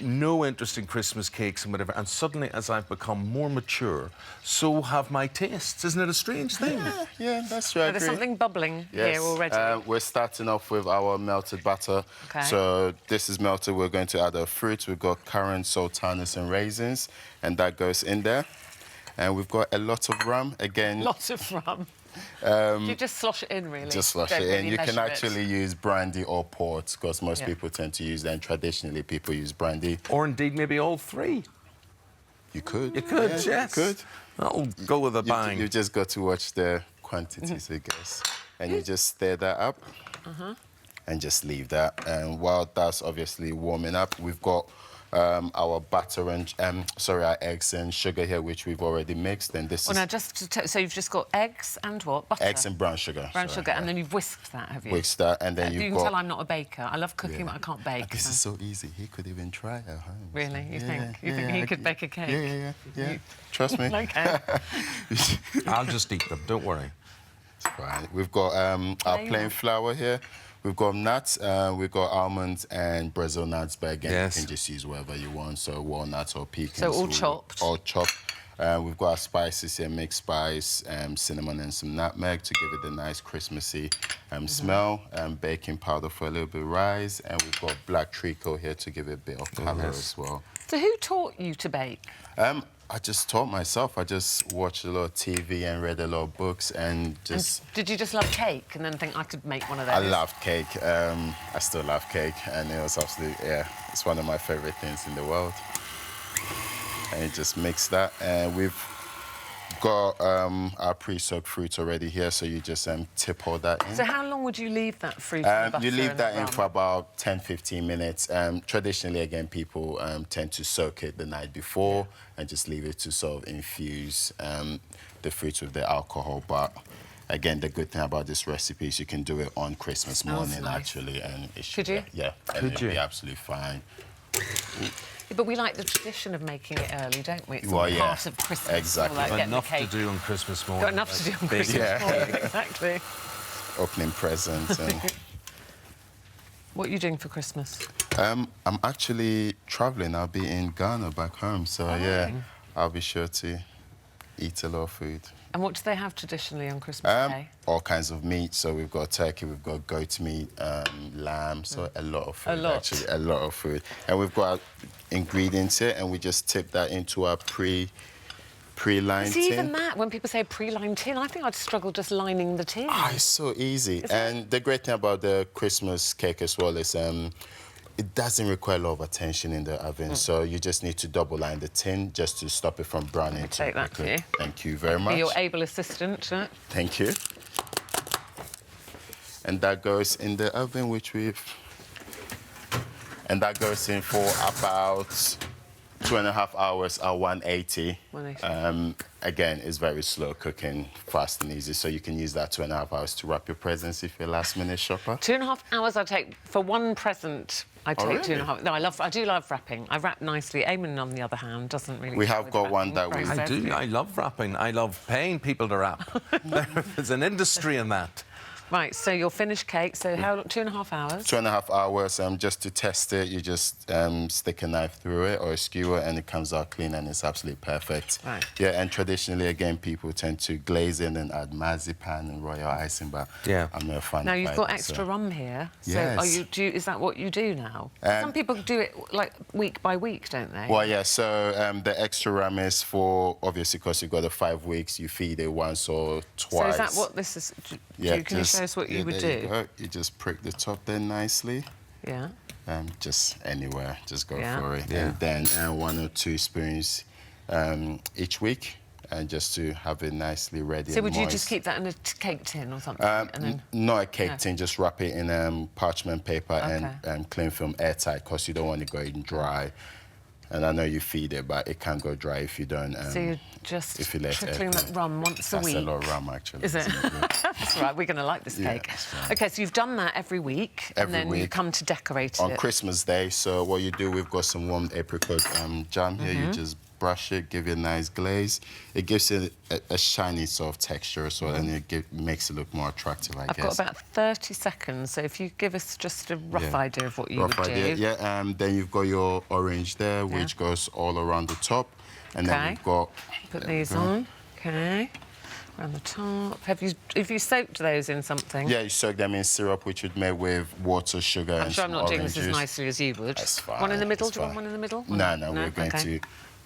No interest in Christmas cakes and whatever, and suddenly, as I've become more mature, so have my tastes. Isn't it a strange thing? Yeah, that's right. There's something bubbling here already. We're starting off with our melted butter. Okay. So this is melted. We're going to add our fruit. We've got currants, sultanas and raisins, and that goes in there. And we've got a lot of rum, again. Lots of rum. You just slosh it in, really? Just slosh it in. You can actually use brandy or port, because most people tend to use that, and traditionally people use brandy. Or indeed maybe all three. You could. You could, yes. You could. That'll go with a bang. You've just got to watch the quantities, I guess. And you just stir that up and just leave that. And while that's obviously warming up, we've got our butter and, our eggs and sugar here, which we've already mixed. And this is... now, so you've just got eggs and what? Butter? Eggs and brown sugar. Brown sugar, and then you've whisked that, have you? Whisked that, and then you you've can got... tell I'm not a baker. I love cooking, but I can't bake. This is so easy. He could even try at home. Really? You think? You think he could bake a cake? Yeah. Trust me. OK. I'll just eat them, don't worry. It's fine. We've got our plain flour here. We've got nuts, we've got almonds and Brazil nuts, but again, you can just use whatever you want, so walnuts or pecans. So all chopped? All chopped. We've got our spices here, mixed spice, cinnamon and some nutmeg to give it a nice Christmassy smell, baking powder for a little bit of rice, and we've got black treacle here to give it a bit of colour as well. So who taught you to bake? I just taught myself. I just watched a lot of TV and read a lot of books and just... And did you just love cake and then think I could make one of those? I loved cake. I still love cake, and it was absolutely, it's one of my favourite things in the world. And you just mix that, and we've got our pre-soaked fruit already here, so you just tip all that in. So how long would you leave that fruit in the butter? You leave that in rum? for about 10-15 minutes. Traditionally, again, people tend to soak it the night before and just leave it to sort of infuse the fruit with the alcohol. But again, the good thing about this recipe is you can do it on Christmas morning, actually, and it should. Could you? Yeah, and it'll be absolutely fine. Yeah, but we like the tradition of making it early, don't we? It's well, part of Christmas. Exactly. Like enough to do on Christmas morning. Got enough to do on Christmas morning, exactly. Opening presents and... What are you doing for Christmas? I'm actually travelling. I'll be in Ghana back home, so I'll be sure to eat a lot of food. And what do they have traditionally on Christmas Day? All kinds of meat. So we've got turkey, we've got goat meat, lamb, so a lot of food, actually, a lot of food. And we've got ingredients here, and we just tip that into our pre-lined tin. Even that, when people say pre-lined tin, I think I'd struggle just lining the tin. It's so easy. And the great thing about the Christmas cake as well is it doesn't require a lot of attention in the oven, so you just need to double line the tin just to stop it from browning. I'll take that for you. Thank you very much. Be your able assistant. Thank you. And that goes in the oven, which we've... And that goes in for about 2.5 hours at 180. 180. Again, it's very slow cooking, fast and easy, so you can use that 2.5 hours to wrap your presents if you're a last-minute shopper. 2.5 hours I take for one present. I take really? 2.5. No, I do love wrapping. I wrap nicely. Eamonn, on the other hand, doesn't really. We have got one that we... I do. I love wrapping. I love paying people to wrap. There's an industry in that. Right, so your finished cake, so how long? 2.5 hours? 2.5 hours, just to test it, you just stick a knife through it or a skewer and it comes out clean and it's absolutely perfect. Right. Yeah, and traditionally, again, people tend to glaze in and add marzipan and royal icing, but I'm not a fan of it. Now, you've got extra rum here, so yes. is that what you do now? Some people do it, like, week by week, don't they? Well, yeah, so the extra rum is for, obviously, because you've got the 5 weeks, you feed it once or twice. So is that what this is? Can you show us what you would do? You go. You just prick the top there nicely. Yeah. Just anywhere, just go for it. Yeah. And then 1 or 2 spoons each week, and just to have it nicely ready. So would you just keep that in a cake tin or something? And then... Not a cake tin, just wrap it in parchment paper and cling film airtight, because you don't want it going dry. And I know you feed it, but it can go dry if you don't. So you're just trickling that rum once a week? That's a lot of rum, actually. Is it? That's right, we're going to like this cake. Right. OK, so you've done that every week, and then you come to decorate it. On Christmas Day, so what you do, we've got some warmed apricot jam here. You just brush it, give it a nice glaze. It gives it a shiny sort of texture as well, and it makes it look more attractive, I guess. I've got about 30 seconds, so if you give us just a rough idea of what you would do. Yeah, then you've got your orange there, which goes all around the top. And then we've got... Put these on. OK. Around the top. Have you soaked those in something? Yeah, you soak them in syrup, which would make with water, sugar, and I'm sure I'm not doing this as nicely as you would. That's fine. One in the middle? Do you want one in the middle? No, we're going to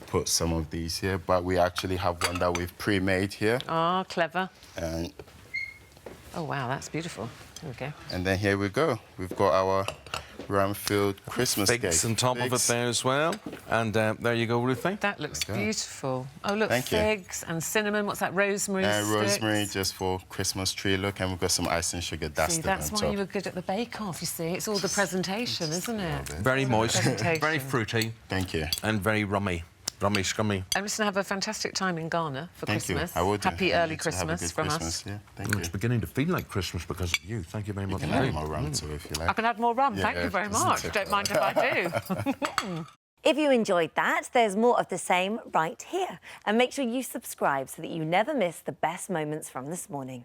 put some of these here, but we actually have one that we've pre-made here. Ah, clever. And oh, wow, that's beautiful. There we go. And then here we go. We've got our Rum-Fuelled Christmas cake. Figs on top of it there as well. And there you go, Ruthie. That looks beautiful. Oh, look, figs and cinnamon. What's that, rosemary sticks? Rosemary, just for Christmas tree look. And we've got some icing sugar dusted on top. That's why you were good at the bake-off, you see. It's all the presentation, isn't it? Very moist, very fruity. Thank you. And very rummy. Rummy, scrummy. I'm just going to have a fantastic time in Ghana for Christmas. I would. Happy early Christmas from us. Yeah, thank you. It's beginning to feel like Christmas because of you. Thank you very much. You can add more rum to it if you like. I can add more rum. Thank you very much. Don't mind if I do. If you enjoyed that, there's more of the same right here. And make sure you subscribe so that you never miss the best moments from this morning.